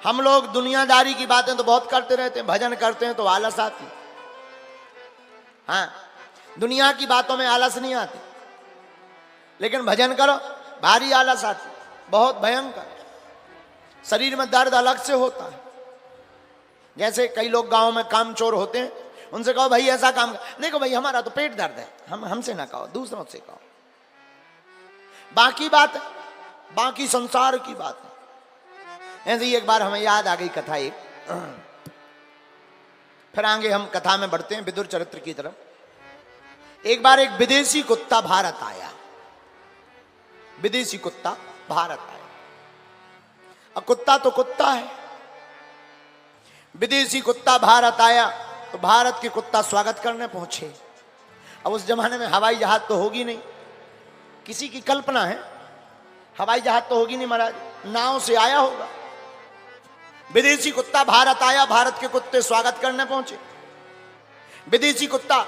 हम लोग दुनियादारी की बातें तो बहुत करते रहते हैं, भजन करते हैं तो आलस आती। हाँ, दुनिया की बातों में आलस नहीं आती, लेकिन भजन करो भारी आलस आती, बहुत भयंकर। शरीर में दर्द अलग से होता है। जैसे कई लोग गांव में कामचोर होते हैं, उनसे कहो भाई ऐसा काम कर, देखो भाई हमारा तो पेट दर्द है, हमसे ना कहो, दूसरों से कहो। बाकी बात, बाकी संसार की बात है। ऐसे ही एक बार हमें याद आ गई कथा एक, फिर आगे हम कथा में बढ़ते हैं विदुर चरित्र की तरफ। एक बार एक विदेशी कुत्ता भारत आया, विदेशी कुत्ता भारत आया। अब कुत्ता तो कुत्ता है, विदेशी कुत्ता भारत आया तो भारत के कुत्ता स्वागत करने पहुंचे। अब उस जमाने में हवाई जहाज तो होगी नहीं, किसी की कल्पना है, हवाई जहाज तो होगी नहीं महाराज, नाव से आया होगा। विदेशी कुत्ता भारत आया, भारत के कुत्ते स्वागत करने पहुंचे। विदेशी कुत्ता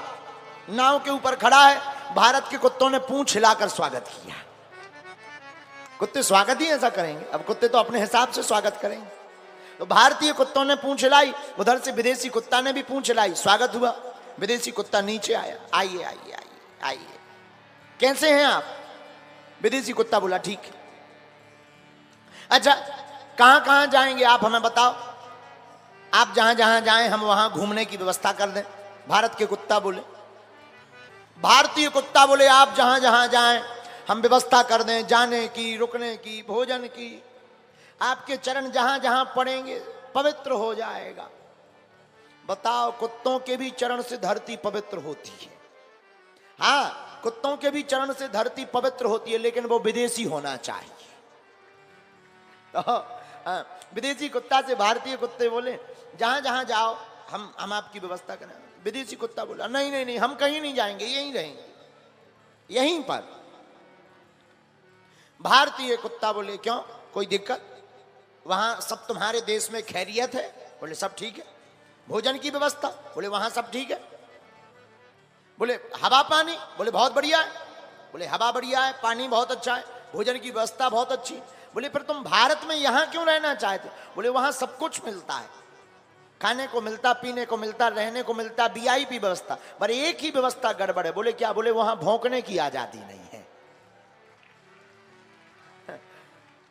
नाव के ऊपर खड़ा है, भारत के कुत्तों ने पूंछ हिलाकर स्वागत किया। कुत्ते स्वागत ही ऐसा करेंगे, अब कुत्ते तो अपने हिसाब से स्वागत करेंगे। तो भारतीय कुत्तों ने पूंछ हिलाई, उधर से विदेशी कुत्ता ने भी पूंछ हिलाई, स्वागत हुआ। विदेशी कुत्ता नीचे आया, आइए आइए आइए आइए, कैसे हैं आप? विदेशी कुत्ता बोला ठीक है। अच्छा कहां कहां जाएंगे आप हमें बताओ, आप जहां जहां जाएं हम वहां घूमने की व्यवस्था कर दें। भारत के कुत्ता बोले, भारतीय कुत्ता बोले आप जहां जहां जाएं हम व्यवस्था कर दें, जाने की, रुकने की, भोजन की। आपके चरण जहां जहां पड़ेंगे पवित्र हो जाएगा। बताओ, कुत्तों के भी चरण से धरती पवित्र होती है। हाँ, कुत्तों के भी चरण से धरती पवित्र होती है, लेकिन वो विदेशी होना चाहिए। तो विदेशी कुत्ता से भारतीय कुत्ते बोले जहां जहां जाओ हम आपकी व्यवस्था करें। विदेशी कुत्ता बोला नहीं नहीं नहीं, हम कहीं नहीं जाएंगे, यहीं रहेंगे, यहीं पर। भारतीय कुत्ता बोले क्यों, कोई दिक्कत? वहां सब तुम्हारे देश में खैरियत है? बोले सब ठीक है। भोजन की व्यवस्था? बोले वहां सब ठीक है। बोले हवा पानी? बोले बहुत बढ़िया है। बोले हवा बढ़िया है, पानी बहुत अच्छा है, भोजन की व्यवस्था बहुत अच्छी। बोले फिर तुम भारत में यहां क्यों रहना चाहते? बोले वहां सब कुछ मिलता है, खाने को मिलता, पीने को मिलता, रहने को मिलता, वीआईपी व्यवस्था, पर एक ही व्यवस्था गड़बड़ है। बोले क्या? बोले वहां भौंकने की आजादी नहीं है,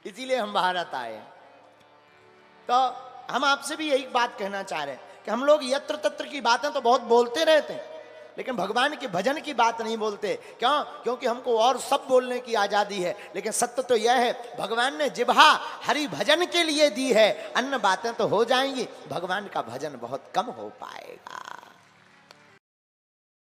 इसीलिए हम भारत आए। तो हम आपसे भी यही बात कहना चाह रहे हैं कि हम लोग यत्र तत्र की बातें तो बहुत बोलते रहते हैं, लेकिन भगवान के भजन की बात नहीं बोलते। क्यों? क्योंकि हमको और सब बोलने की आजादी है, लेकिन सत्य तो यह है भगवान ने जिह्वा हरि भजन के लिए दी है। अन्य बातें तो हो जाएंगी, भगवान का भजन बहुत कम हो पाएगा।